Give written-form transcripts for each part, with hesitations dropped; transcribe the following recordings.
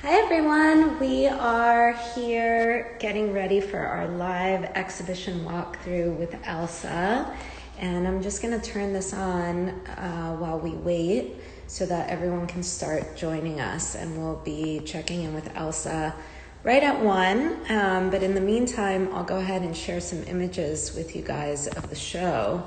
Hi everyone, we are here getting ready for our live exhibition walkthrough with Elsa, and I'm just going to turn this on while we wait so that everyone can start joining us, and we'll be checking in with Elsa right at 1, but in the meantime I'll go ahead and share some images with you guys of the show.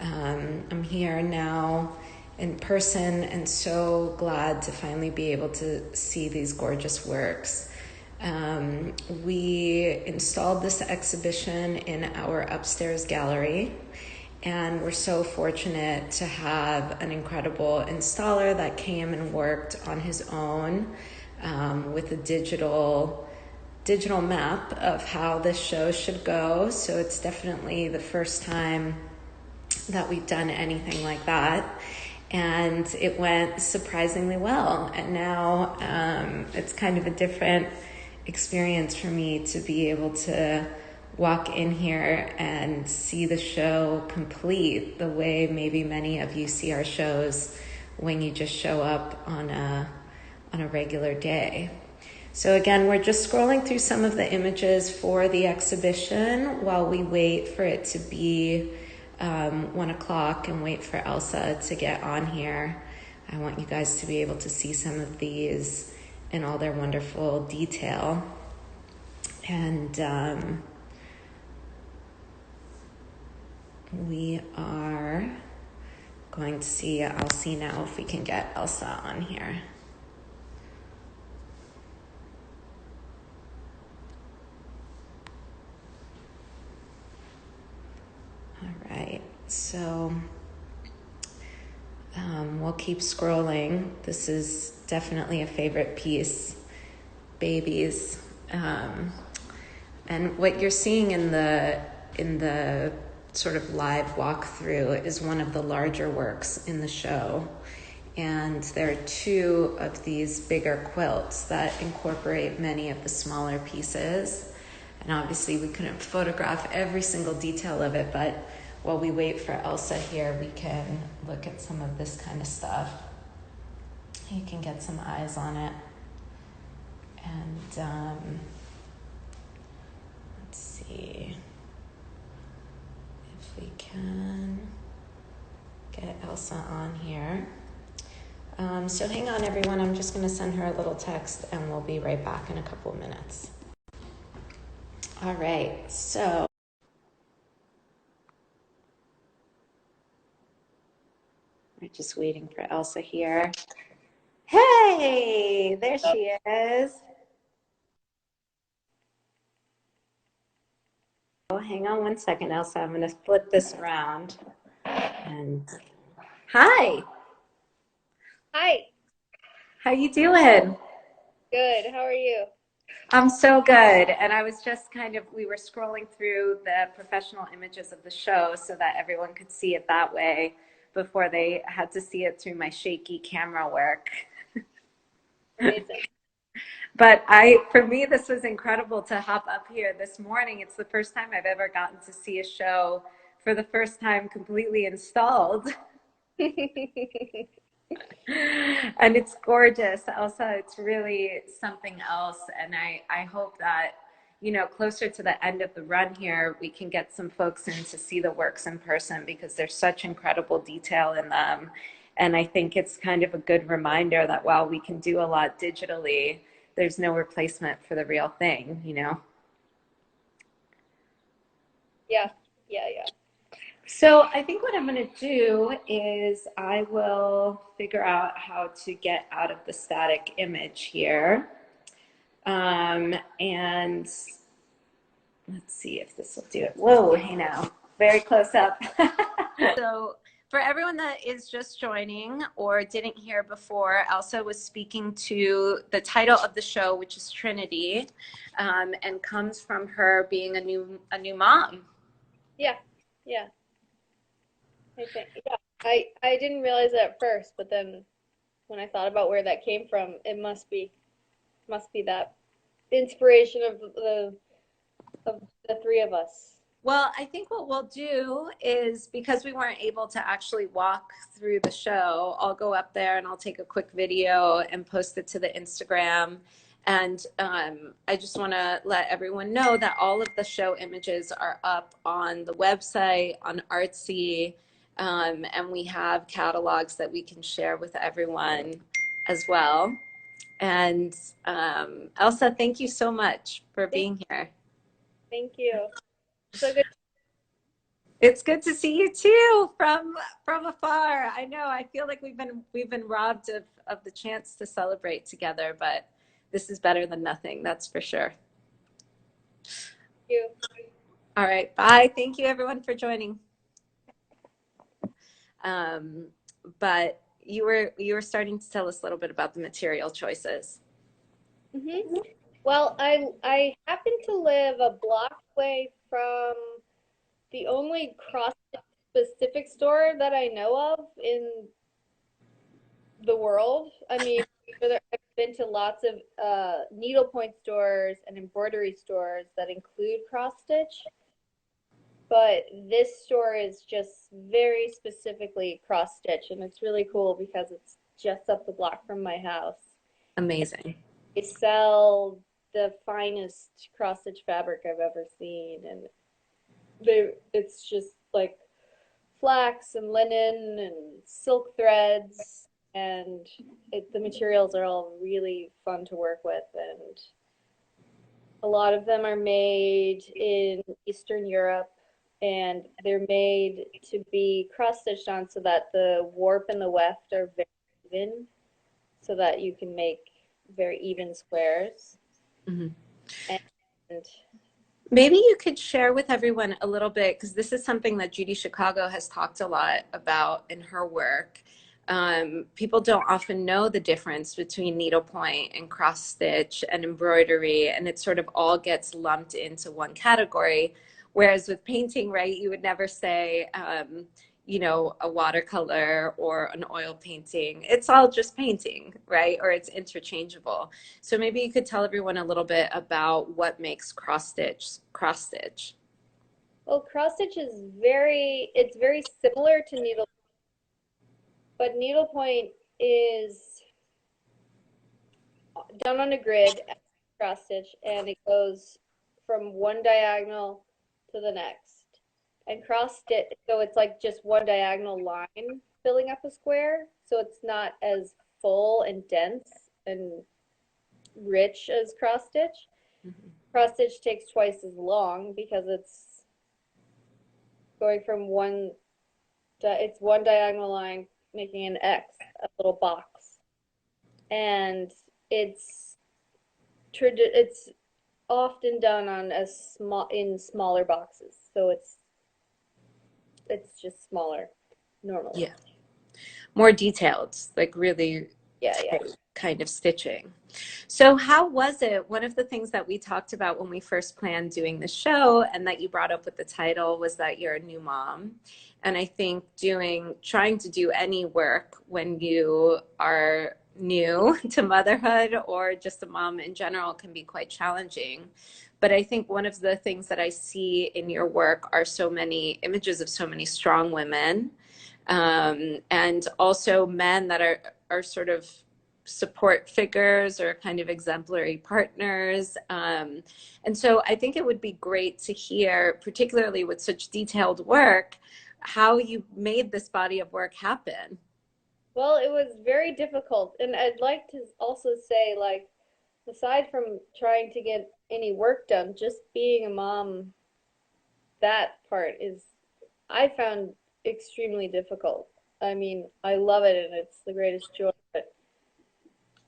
I'm here now in person and so glad to finally be able to see these gorgeous works. We installed this exhibition in our upstairs gallery, and we're so fortunate to have an incredible installer that came and worked on his own with a digital map of how this show should go. So it's definitely the first time that we've done anything like that, and it went surprisingly well. And now it's kind of a different experience for me to be able to walk in here and see the show complete the way maybe many of you see our shows when you just show up on a regular day. So again, we're just scrolling through some of the images for the exhibition while we wait for it to be 1 o'clock and wait for Elsa to get on here. I want you guys to be able to see some of these in all their wonderful detail. And we are going to see, I'll see now if we can get Elsa on here. All right, so we'll keep scrolling. This is definitely a favorite piece, babies. And what you're seeing in the sort of live walkthrough is one of the larger works in the show. And there are 2 of these bigger quilts that incorporate many of the smaller pieces. And obviously we couldn't photograph every single detail of it, but while we wait for Elsa here, we can look at some of this kind of stuff. You can get some eyes on it. And let's see if we can get Elsa on here. So hang on everyone, I'm just gonna send her a little text and we'll be right back in a couple of minutes. All right, so we're just waiting for Elsa here. Hey, there she is. Oh, hang on 1 second, Elsa. I'm going to flip this around. And hi, Hi. how you doing? Good. How are you? I'm so good. And I was just we were scrolling through the professional images of the show so that everyone could see it that way before they had to see it through my shaky camera work. Amazing. But for me, this was incredible to hop up here this morning. It's the first time I've ever gotten to see a show for the first time completely installed. And it's gorgeous, Elsa. It's really something else. And I hope that, closer to the end of the run here, we can get some folks in to see the works in person because there's such incredible detail in them. And I think it's kind of a good reminder that while we can do a lot digitally, there's no replacement for the real thing, Yeah. So I think what I'm going to do is I will figure out how to get out of the static image here. And let's see if this will do it. Whoa, hey now, very close up. So for everyone that is just joining or didn't hear before, Elsa was speaking to the title of the show, which is Trinity, and comes from her being a new mom. Yeah. I think. Yeah. I didn't realize that at first, but then when I thought about where that came from, it must be that inspiration of the 3 of us. Well, I think what we'll do is, because we weren't able to actually walk through the show, I'll go up there and I'll take a quick video and post it to the Instagram. And I just want to let everyone know that all of the show images are up on the website, on Artsy, and we have catalogs that we can share with everyone as well. And Elsa, thank you so much for Thank, being here. thank you. So good. It's good to see you too from afar. I know. I feel like we've been robbed of the chance to celebrate together, but this is better than nothing, that's for sure. You. All right, bye. Thank you everyone for joining. Um, but you were starting to tell us a little bit about the material choices. Hmm. Well, I happen to live a block away from the only cross specific store that I know of in the world. I mean, I've been to lots of needlepoint stores and embroidery stores that include cross stitch, but this store is just very specifically cross stitch, and it's really cool because it's just up the block from my house. Amazing. They sell the finest cross stitch fabric I've ever seen, and it's just like flax and linen and silk threads, and the materials are all really fun to work with, and a lot of them are made in Eastern Europe, and they're made to be cross stitched on so that the warp and the weft are very even, so that you can make very even squares. Mhm. And Maybe you could share with everyone a little bit, because this is something that Judy Chicago has talked a lot about in her work. People don't often know the difference between needlepoint and cross stitch and embroidery, and it sort of all gets lumped into one category. Whereas with painting, right, you would never say, a watercolor or an oil painting. It's all just painting, right? Or it's interchangeable. So maybe you could tell everyone a little bit about what makes cross stitch. well, cross stitch is it's very similar to needle, but needlepoint is done on a grid cross stitch, and it goes from one diagonal to the next. And cross stitch, so it's like just one diagonal line filling up a square, so it's not as full and dense and rich as cross stitch. Mhm. Cross stitch takes twice as long because it's going from it's one diagonal line making an X, a little box, and it's it's often done on a small in smaller boxes, so it's just smaller normally. Yeah, more detailed, like really Yeah, yeah. tight kind of stitching. So, how was it? One of the things that we talked about when we first planned doing the show and that you brought up with the title was that you're a new mom. And I think trying to do any work when you are new to motherhood or just a mom in general can be quite challenging. But I think one of the things that I see in your work are so many images of so many strong women, and also men that are sort of support figures or kind of exemplary partners. And so I think it would be great to hear, particularly with such detailed work, how you made this body of work happen. Well, it was very difficult, and I'd like to also say, like, aside from trying to get any work done, just being a mom, that part is I found extremely difficult. I mean, I love it and it's the greatest joy, but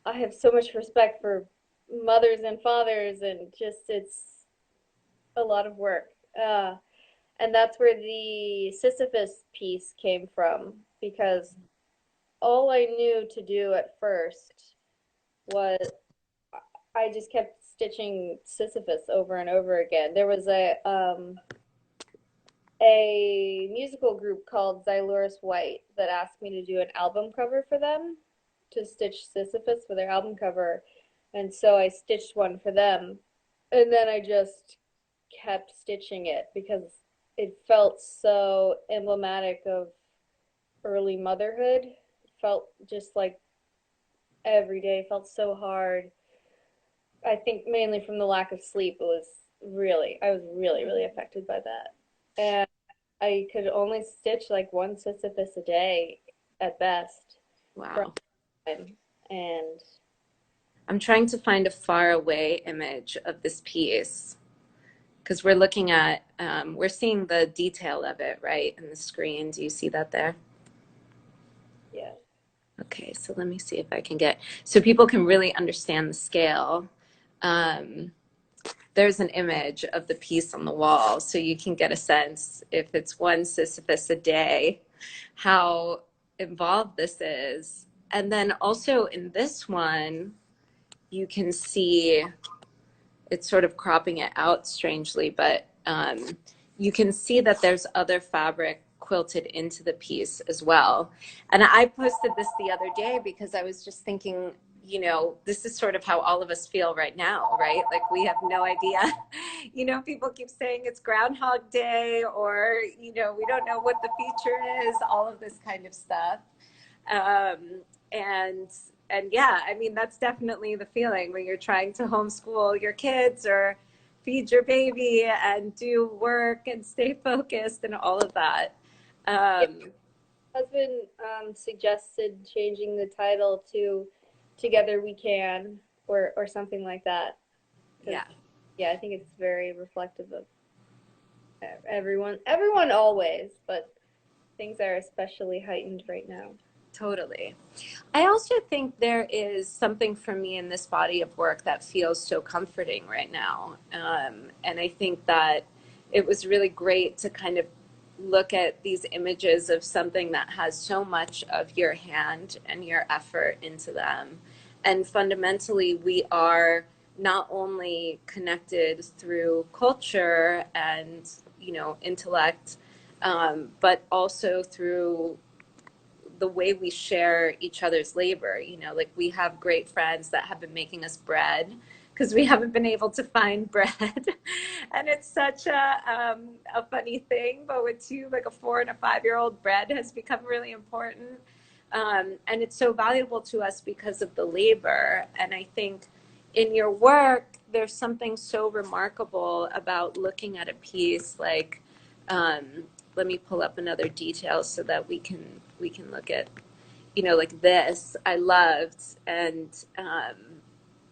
I have so much respect for mothers and fathers, and just it's a lot of work. And that's where the Sisyphus piece came from, because all I knew to do at first was I just kept stitching Sisyphus over and over again. There was a musical group called Xylurus White that asked me to do an album cover for them, to stitch Sisyphus for their album cover. And so I stitched one for them. And then I just kept stitching it because it felt so emblematic of early motherhood. It felt just like every day felt so hard. I think mainly from the lack of sleep. I was really, really affected by that. And I could only stitch like one Sisyphus a day at best for Wow. time. And I'm trying to find a far away image of this piece because we're looking at, we're seeing the detail of it, right, in the screen. Do you see that there? yeah, Okay, so let me see if I can get, so people can really understand the scale. Um, there's an image of the piece on the wall, so you can get a sense if it's one Sisyphus a day, how involved this is. And then also in this one, you can see it's sort of cropping it out strangely, but you can see that there's other fabric quilted into the piece as well. And I posted this the other day because I was just thinking, you know, this is sort of how all of us feel right now, right? Like we have no idea. You know, people keep saying it's Groundhog Day or, you know, we don't know what the future is, all of this kind of stuff. Um, and and yeah, I mean that's definitely the feeling when you're trying to homeschool your kids or feed your baby and do work and stay focused and all of that. yeah. Um, Husband suggested changing the title to "Together We Can" or something like that. Because yeah, yeah, I think it's very reflective of everyone always, but things are especially heightened right now. totally. I also think there is something for me in this body of work that feels so comforting right now. And I think that it was really great to kind of look at these images of something that has so much of your hand and your effort into them. And fundamentally, we are not only connected through culture and, you know, intellect, but also through the way we share each other's labor. You know, like we have great friends that have been making us bread because we haven't been able to find bread. And it's such a funny thing, but with two, like a 4 and a 5 year old, bread has become really important. And it's so valuable to us because of the labor. And I think in your work, there's something so remarkable about looking at a piece like um, let me pull up another detail so that we can look at, you know, like this I loved. And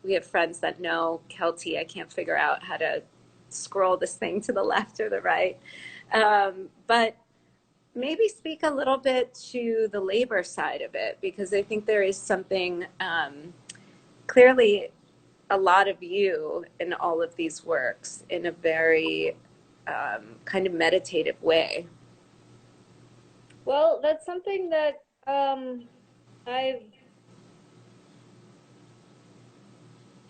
we have friends that know Kelty. I can't figure out how to scroll this thing to the left or the right. But maybe speak a little bit to the labor side of it, because I think there is something clearly a lot of you in all of these works in a very kind of meditative way. Well, that's something that I've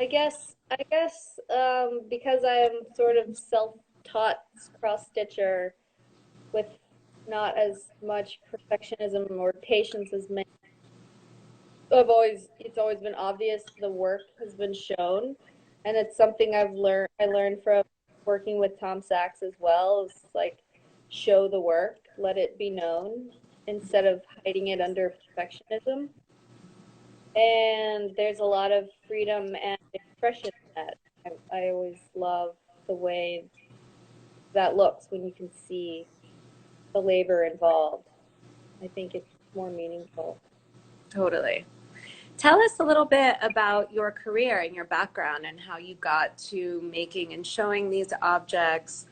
I guess because I am sort of self-taught cross stitcher with not as much perfectionism or patience as many. It's always been obvious the work has been shown, and it's something I learned from working with Tom Sachs as well. Is like show the work, let it be known instead of hiding it under perfectionism. And there's a lot of freedom and expression in that. I always love the way that looks when you can see the labor involved. I think it's more meaningful. Totally. Tell us a little bit about your career and your background and how you got to making and showing these objects,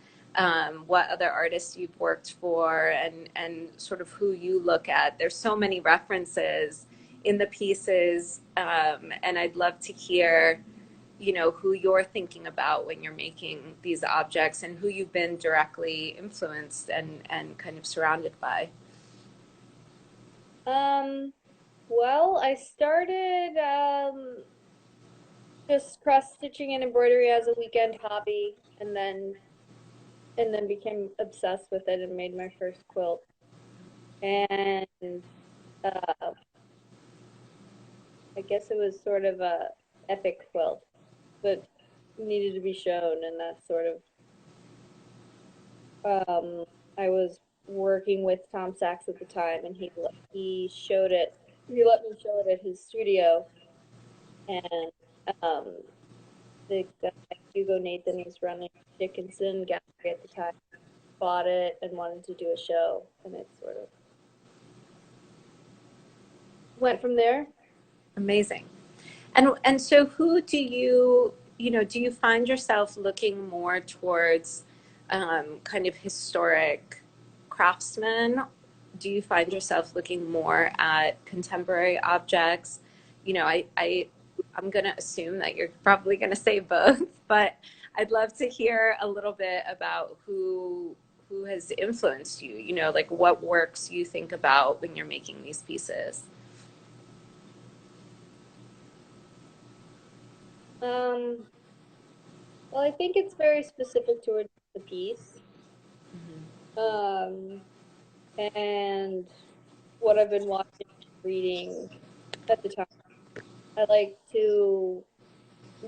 what other artists you've worked for, and sort of who you look at. There's so many references in the pieces, and I'd love to hear, you know, who you're thinking about when you're making these objects and who you've been directly influenced and kind of surrounded by. Um, well, I started just cross stitching and embroidery as a weekend hobby, and then became obsessed with it and made my first quilt. And uh, I guess it was sort of a epic quilt that needed to be shown, and that sort of I was working with Tom Sachs at the time, and he showed it. He let me show it at his studio, and um, the guy, Hugo Nathan, was running Dickinson Gallery at the time, bought it and wanted to do a show, and it sort of went from there. Amazing. And so who do do you find yourself looking more towards kind of historic craftsmen? Do you find yourself looking more at contemporary objects? I'm going to assume that you're probably going to say both, but I'd love to hear a little bit about who has influenced you, like what works you think about when you're making these pieces. Um, well, I think it's very specific towards the piece, um, and what I've been watching, reading at the time. I like to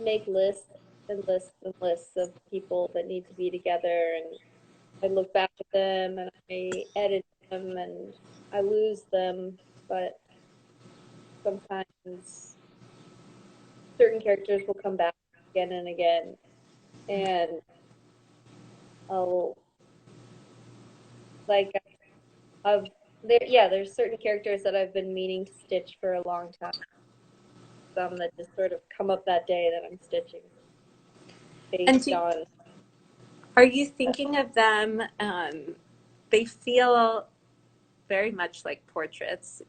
make lists and lists and lists of people that need to be together, and I look back at them and I edit them and I lose them, but sometimes certain characters will come back again and again, and I'll like I've there yeah, there's certain characters that I've been meaning to stitch for a long time. Some that just sort of come up that day that I'm stitching And based on. are you thinking of them? They feel very much like portraits,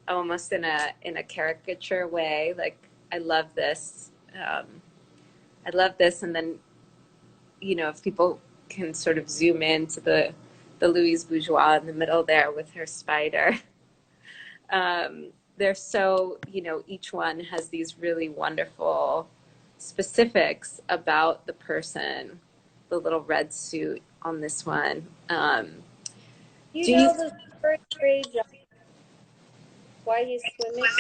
almost in a caricature way. Like I love this, I love this, and then if people can sort of zoom in to the Louise Bourgeois in the middle there with her spider. They're so each one has these really wonderful specifics about the person. The little red suit on this one. You Do you know the story of Ray John, why he's swimming?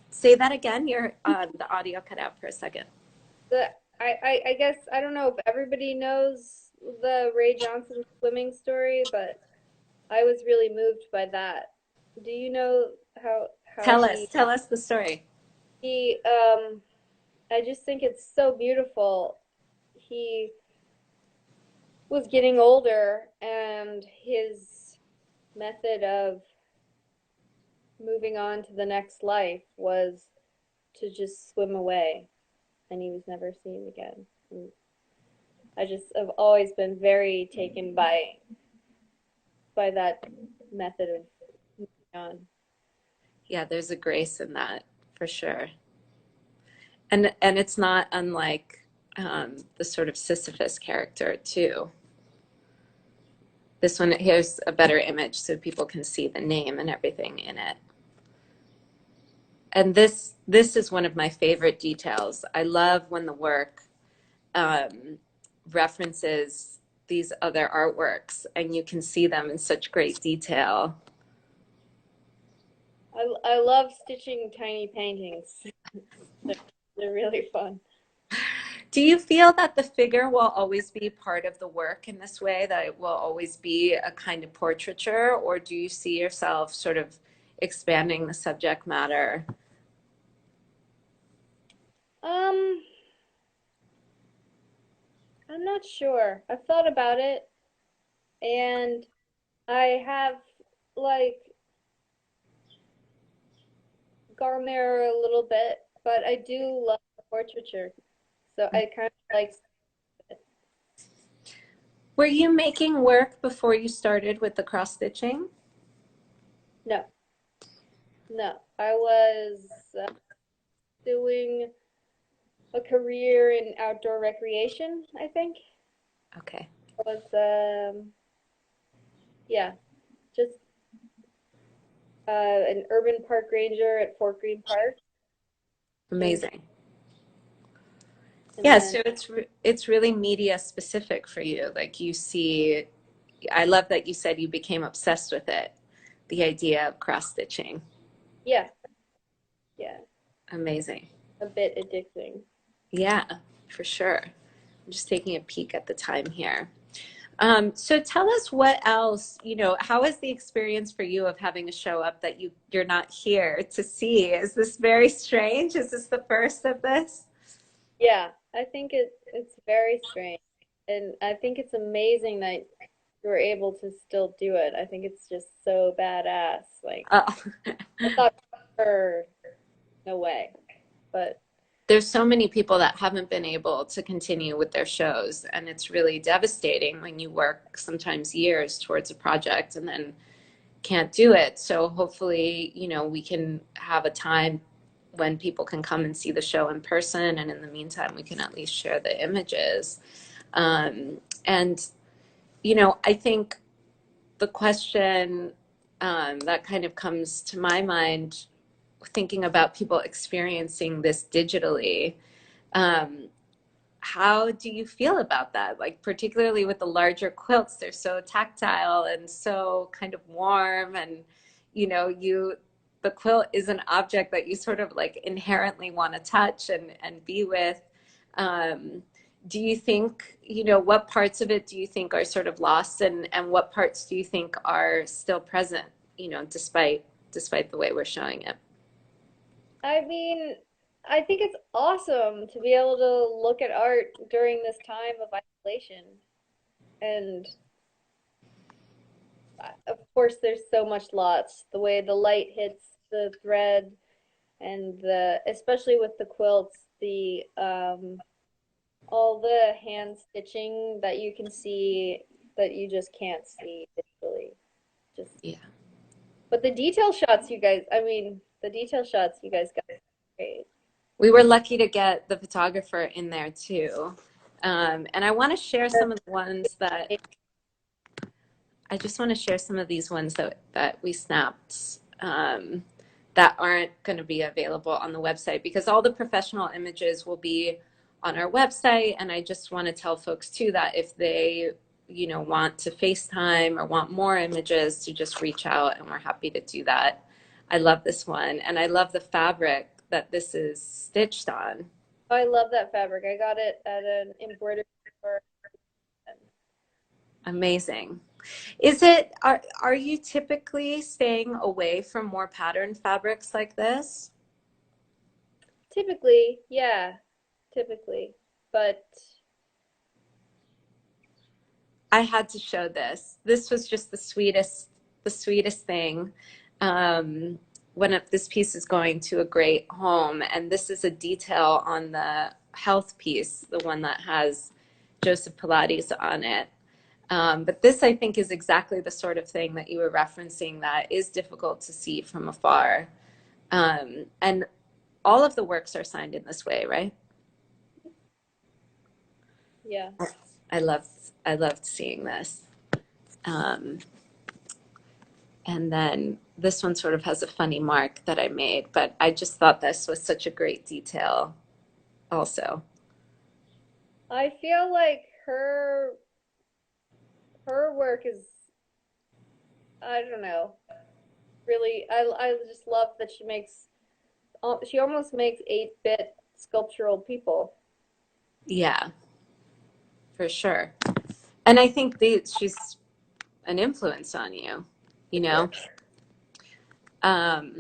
say that again? The audio cut out for a second. The I guess I don't know if everybody knows the Ray Johnson swimming story, but I was really moved by that. Do you know how Tell us the story. he I just think it's so beautiful. He was getting older and his method of moving on to the next life was to just swim away, and he was never seen again. And I just have always been very taken by that method of moving on. Yeah, there's a grace in that for sure. And it's not unlike the sort of Sisyphus character too. This one, here's a better image so people can see the name and everything in it. And this is one of my favorite details. I love when the work um, references these other artworks and you can see them in such great detail. I love stitching tiny paintings. They're really fun. Do you feel that the figure will always be part of the work in this way, that it will always be a kind of portraiture, or do you see yourself sort of expanding the subject matter? Um, I'm not sure. I've thought about it, and I have like gone there a little bit, but I do love portraiture, so I kind of like it. Were you making work before you started with the cross stitching? No, no, I was doing a career in outdoor recreation, I think. Okay, I was, yeah, just an urban park ranger at Fort Greene Park. And amazing. and Yeah, then, so it's really media specific for you. Like you see, I love that you said you became obsessed with it, the idea of cross stitching. yeah, yeah, Amazing. a bit addicting. Yeah, for sure. I'm just taking a peek at the time here. So tell us what else, how is the experience for you of having a show up that you're not here to see? Is this very strange? Is this the first of this? Yeah, I think it's very strange, and I think it's amazing that you were able to still do it. I think it's just so badass. Like Oh. I thought, for no way, but There's so many people that haven't been able to continue with their shows, and it's really devastating when you work sometimes years towards a project and then can't do it. So hopefully, we can have a time when people can come and see the show in person, and in the meantime, we can at least share the images. And I think the question that kind of comes to my mind, thinking about people experiencing this digitally, um, how do you feel about that? Like, particularly with the larger quilts, they're so tactile and so kind of warm, and the quilt is an object that you sort of like inherently want to touch and be with. Um, do you think, what parts of it do you think are sort of lost, and what parts do you think are still present, despite the way we're showing it? I mean, I think it's awesome to be able to look at art during this time of isolation. And of course, there's so much lots. The way the light hits the thread, and especially with the quilts, the all the hand stitching that you can see that you just can't see visually. Just, Yeah. but the detail shots you guys, I mean, the detail shots you guys got great. We were lucky to get the photographer in there too. And I just want to share some of these ones that we snapped, that aren't going to be available on the website, because all the professional images will be on our website. And I just want to tell folks too that if they, want to FaceTime or want more images, to just reach out, and we're happy to do that. I love this one, and I love the fabric that this is stitched on. Oh, I love that fabric. I got it at an embroidery store. Amazing. Are you typically staying away from more patterned fabrics like this? Typically, yeah, typically. But I had to show this. This was just the sweetest thing. This piece is going to a great home, and this is a detail on the health piece, the one that has Joseph Pilates on it. But this, I think, is exactly the sort of thing that you were referencing that is difficult to see from afar. And all of the works are signed in this way, right? yeah. I loved I loved seeing this. Um, and then this one sort of has a funny mark that I made, but I just thought this was such a great detail also. I feel like her work is, I don't know, really, I just love that she almost makes 8-bit sculptural people. Yeah, for sure. And I think she's an influence on you, you For know? sure. Um,